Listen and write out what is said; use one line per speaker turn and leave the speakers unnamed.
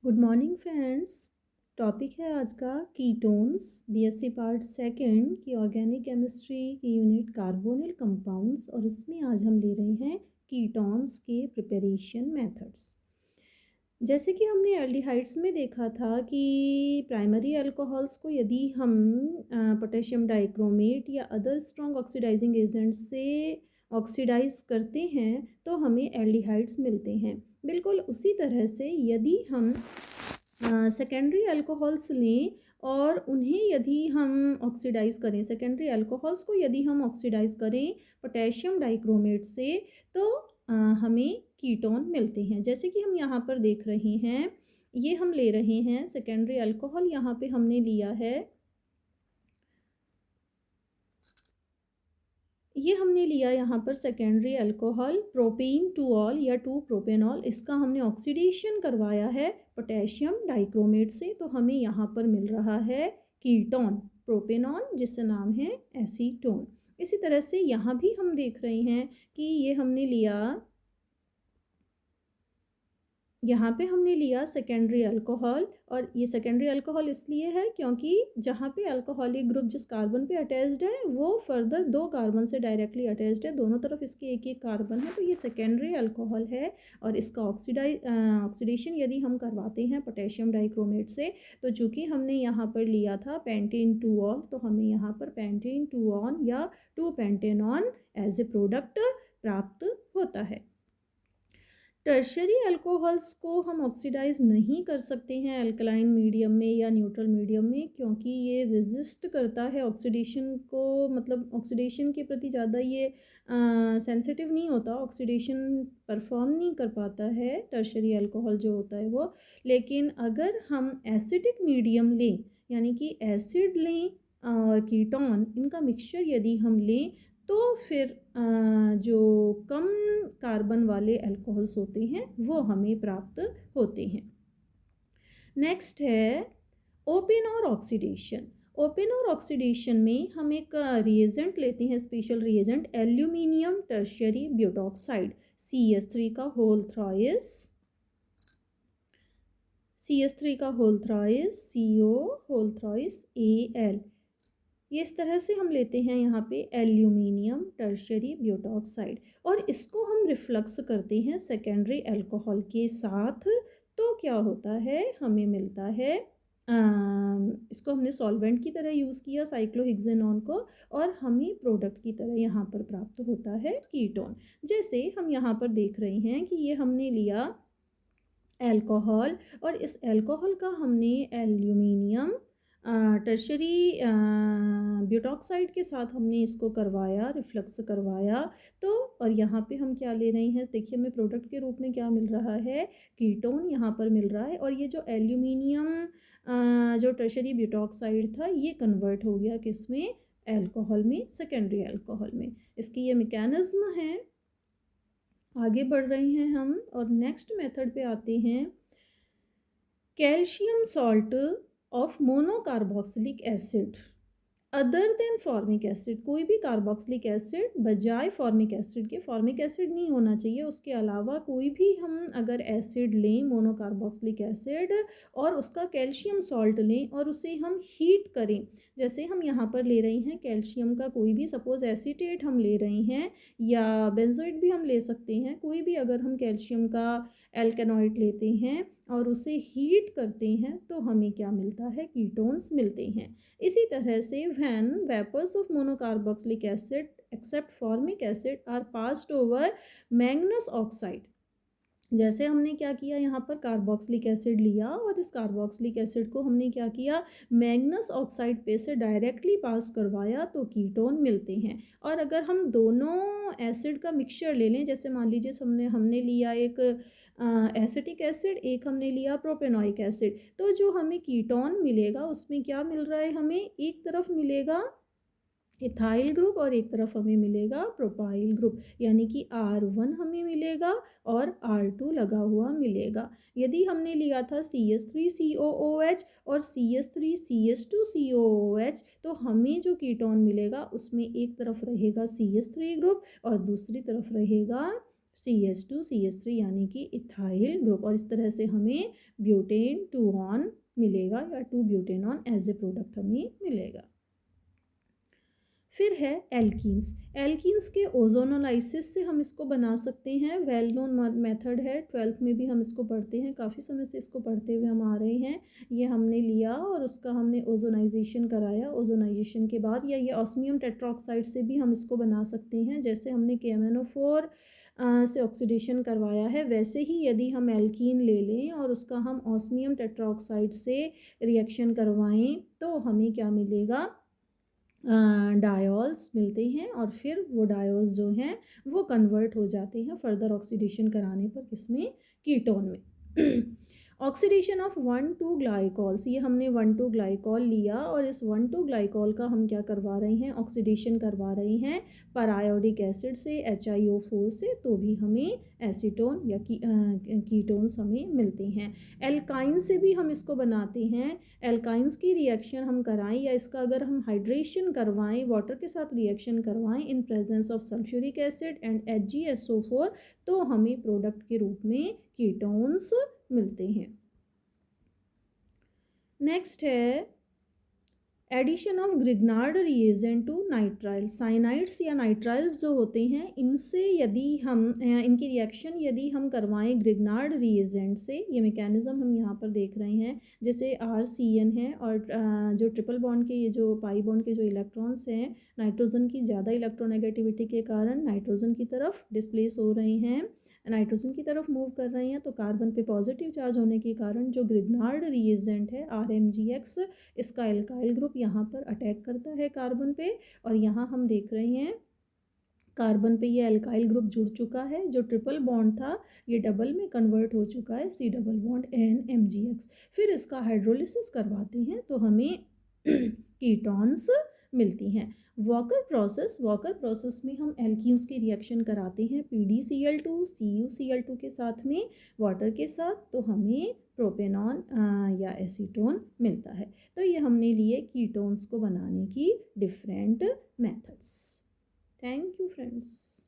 Good morning friends. Topic है आज का कीटोन्स, बीएससी पार्ट सेकंड की ऑर्गेनिक केमिस्ट्री की यूनिट कार्बोनिल कंपाउंड्स, और इसमें आज हम ले रहे हैं कीटोन्स के प्रिपरेशन मेथड्स। जैसे कि हमने एल्डिहाइड्स में देखा था कि प्राइमरी अल्कोहल्स को यदि हम पोटेशियम डाइक्रोमेट या अदर स्ट्रॉन्ग ऑक्सीडाइजिंग एजेंट से ऑक्सीडाइज करते हैं तो हमें एल्डिहाइड्स मिलते हैं। बिल्कुल उसी तरह से यदि हम सेकेंडरी अल्कोहल्स लें और उन्हें यदि हम ऑक्सीडाइज़ करें, सेकेंडरी अल्कोहल्स को यदि हम ऑक्सीडाइज़ करें पोटेशियम डाइक्रोमेट से, तो हमें कीटोन मिलते हैं। जैसे कि हम यहाँ पर देख रहे हैं, ये हम ले रहे हैं सेकेंडरी अल्कोहल, यहाँ पे हमने लिया है, ये हमने लिया यहाँ पर secondary alcohol propane two all या 2 प्रोपेनॉल। इसका हमने ऑक्सीडेशन करवाया है पोटेशियम डाइक्रोमेट से, तो हमें यहाँ पर मिल रहा है कीटोन प्रोपेनॉन, जिसका नाम है एसीटोन। इसी तरह से यहाँ भी हम देख रहे हैं कि ये हमने लिया, यहाँ पे हमने लिया सेकेंडरी अल्कोहल, और ये सेकेंडरी अल्कोहल इसलिए है क्योंकि जहाँ पे अल्कोहलिक ग्रुप जिस कार्बन पे अटैच्ड है वो फर्दर 2 कार्बन से डायरेक्टली अटैच्ड है, दोनों तरफ इसके एक एक कार्बन है, तो ये सेकेंडरी अल्कोहल है। और इसका ऑक्सीडेशन यदि हम करवाते हैं पोटेशियम डाइक्रोमेट से, तो चूँकि हमने यहाँ पर लिया था पेंटेन 2ऑल, तो हमें यहाँ पर पेंटेन 2ऑन या 2 पेंटेनॉन एज ए प्रोडक्ट प्राप्त होता है। टर्शरी अल्कोहल्स को हम ऑक्सीडाइज़ नहीं कर सकते हैं अल्कलाइन मीडियम में या न्यूट्रल मीडियम में, क्योंकि ये रेजिस्ट करता है ऑक्सीडेशन को, मतलब ऑक्सीडेशन के प्रति ज़्यादा ये सेंसिटिव नहीं होता, ऑक्सीडेशन परफॉर्म नहीं कर पाता है टर्शरी अल्कोहल जो होता है वो। लेकिन अगर हम एसिडिक मीडियम लें, यानी कि एसिड लें और कीटोन, इनका मिक्सचर यदि हम लें, तो फिर जो कम कार्बन वाले अल्कोहल्स होते हैं वो हमें प्राप्त होते हैं। नेक्स्ट है ओपन और ऑक्सीडेशन। ओपन और ऑक्सीडेशन में हम एक रिएजेंट लेते हैं, special reagent aluminium tertiary butoxide, CS3 का होल थ्राइस, CS3 का whole thrice, CO whole thrice Al। ये इस तरह से हम लेते हैं यहाँ पे एल्यूमिनियम टर्शरी ब्यूटॉक्साइड, और इसको हम रिफ्लक्स करते हैं सेकेंडरी अल्कोहल के साथ, तो क्या होता है, हमें मिलता है इसको हमने सॉल्वेंट की तरह यूज़ किया साइक्लोहेक्सेनॉन को, और हमें प्रोडक्ट की तरह यहाँ पर प्राप्त होता है कीटोन। जैसे हम यहाँ पर देख रहे हैं कि ये हमने लिया अल्कोहल, और इस अल्कोहल का हमने एल्यूमिनियम टर्शरी ब्यूटॉक्साइड के साथ हमने इसको करवाया, रिफ्लक्स करवाया, तो और यहाँ पे हम क्या ले रहे हैं, देखिए हमें प्रोडक्ट के रूप में क्या मिल रहा है, कीटोन यहाँ पर मिल रहा है। और ये जो एल्यूमिनियम जो टर्शरी ब्यूटॉक्साइड था, ये कन्वर्ट हो गया किस में, अल्कोहल में, सेकेंडरी अल्कोहल में। इसकी ये मैकेनिज्म है। आगे बढ़ रहे हैं हम और नेक्स्ट मेथड पे आते हैं, calcium salt of monocarboxylic acid other than formic acid. कोई भी कार्बोक्सिलिक एसिड बजाय फॉर्मिक एसिड के, फॉर्मिक एसिड नहीं होना चाहिए, उसके अलावा कोई भी हम अगर एसिड लें, मोनोकार्बोक्सिलिक एसिड, और उसका कैल्शियम सॉल्ट लें और उसे हम हीट करें, जैसे हम यहाँ पर ले रहे हैं कैल्शियम का कोई भी, सपोज एसीटेट हम ले रहे हैं या बेंजोइट भी हम ले सकते हैं, कोई भी अगर हम कैल्शियम का एल्केनॉइड लेते हैं और उसे हीट करते हैं, तो हमें क्या मिलता है, कीटोन्स मिलते हैं। इसी तरह से when vapours of monocarboxylic acid except formic acid are passed over magnus oxide, जैसे हमने क्या किया, यहाँ पर कार्बोक्सिलिक एसिड लिया और इस कार्बोक्सिलिक एसिड को हमने क्या किया, मैग्नस ऑक्साइड पे से डायरेक्टली पास करवाया, तो कीटोन मिलते हैं। और अगर हम दोनों एसिड का मिक्सचर ले लें, जैसे मान लीजिए हमने लिया एक एसिटिक एसिड, एक हमने लिया प्रोपेनोइक एसिड, तो जो हमें कीटोन मिलेगा उसमें क्या मिल रहा है, हमें एक तरफ मिलेगा इथाइल ग्रुप और एक तरफ हमें मिलेगा प्रोपाइल ग्रुप, यानी कि R1 हमें मिलेगा और R2 लगा हुआ मिलेगा। यदि हमने लिया था CS3COOH और CS3CS2COOH, तो हमें जो कीटोन मिलेगा उसमें एक तरफ रहेगा CS3 ग्रुप और दूसरी तरफ रहेगा CH2CH3 यानी कि इथाइल ग्रुप, और इस तरह से हमें ब्यूटेन 2 मिलेगा या 2-ब्यूटेनॉन एज ए प्रोडक्ट हमें मिलेगा। फिर है एल्कीन्स। एल्कीन्स के ओजोनोलाइसिस से हम इसको बना सकते हैं, वेल नोन मेथड है, 12th में भी हम इसको पढ़ते हैं, काफ़ी समय से इसको पढ़ते हुए हम आ रहे हैं। ये हमने लिया और उसका हमने ओजोनाइजेशन कराया, ओजोनाइजेशन के बाद या ये ऑस्मियम टेट्रोक्साइड से भी हम इसको बना सकते हैं, जैसे हमने KMnO4 से ऑक्सीडेशन करवाया है, वैसे ही यदि हम एल्कीन ले लें और उसका हम ऑस्मियम टेट्रोक्साइड से रिएक्शन करवाएं तो हमें क्या मिलेगा, डायोल्स मिलते हैं, और फिर वो डायोल्स जो हैं वो कन्वर्ट हो जाते हैं फर्दर ऑक्सीडेशन कराने पर किसमें, कीटोन में। ऑक्सीडेशन ऑफ 1,2-ग्लाइकॉल्स, ये हमने 1,2-ग्लाइकॉल लिया और इस 1,2-ग्लाइकॉल का हम क्या करवा रहे हैं, ऑक्सीडेशन करवा रहे हैं पैरायोडिक एसिड से, HiO4 से, तो भी हमें एसीटोन या कीटोन्स हमें मिलते हैं। एल्काइन से भी हम इसको बनाते हैं, एल्काइंस की रिएक्शन हम कराएं या इसका अगर हम हाइड्रेशन करवाएं, वाटर के साथ रिएक्शन करवाएं in presence of sulphuric acid and HgSO4, तो हमें प्रोडक्ट के रूप में कीटोन्स मिलते हैं। नेक्स्ट है addition of Grignard reagent to nitrile. Cyanides या नाइट्राइल्स जो होते हैं, इनसे यदि हम इनकी रिएक्शन यदि हम करवाएं ग्रिग्नार्ड रिएजेंट से, ये मैकेनिज्म हम यहाँ पर देख रहे हैं, जैसे RCN है और जो ट्रिपल बॉन्ड के ये जो पाई बॉन्ड के जो इलेक्ट्रॉन्स हैं, नाइट्रोजन की ज़्यादा इलेक्ट्रोनेगेटिविटी के कारण नाइट्रोजन की तरफ डिस्प्लेस हो रहे हैं, नाइट्रोजन की तरफ मूव कर रहे हैं, तो कार्बन पे पॉजिटिव चार्ज होने के कारण जो ग्रिग्नार्ड रिएजेंट है RMgX, इसका एल्काइल ग्रुप यहाँ पर अटैक करता है कार्बन पे, और यहाँ हम देख रहे हैं कार्बन पे ये एल्काइल ग्रुप जुड़ चुका है, जो ट्रिपल बॉन्ड था ये डबल में कन्वर्ट हो चुका है, C+N-MgX। फिर इसका हाइड्रोलिसिस करवाते हैं तो हमें कीटोन्स मिलती हैं। वॉकर प्रोसेस में हम एल्कीन्स की रिएक्शन कराते हैं PdCl2 CuCl2 के साथ में, वाटर के साथ, तो हमें प्रोपेनॉन या एसीटोन मिलता है। तो ये हमने लिए कीटोन्स को बनाने की different methods. Thank you, friends.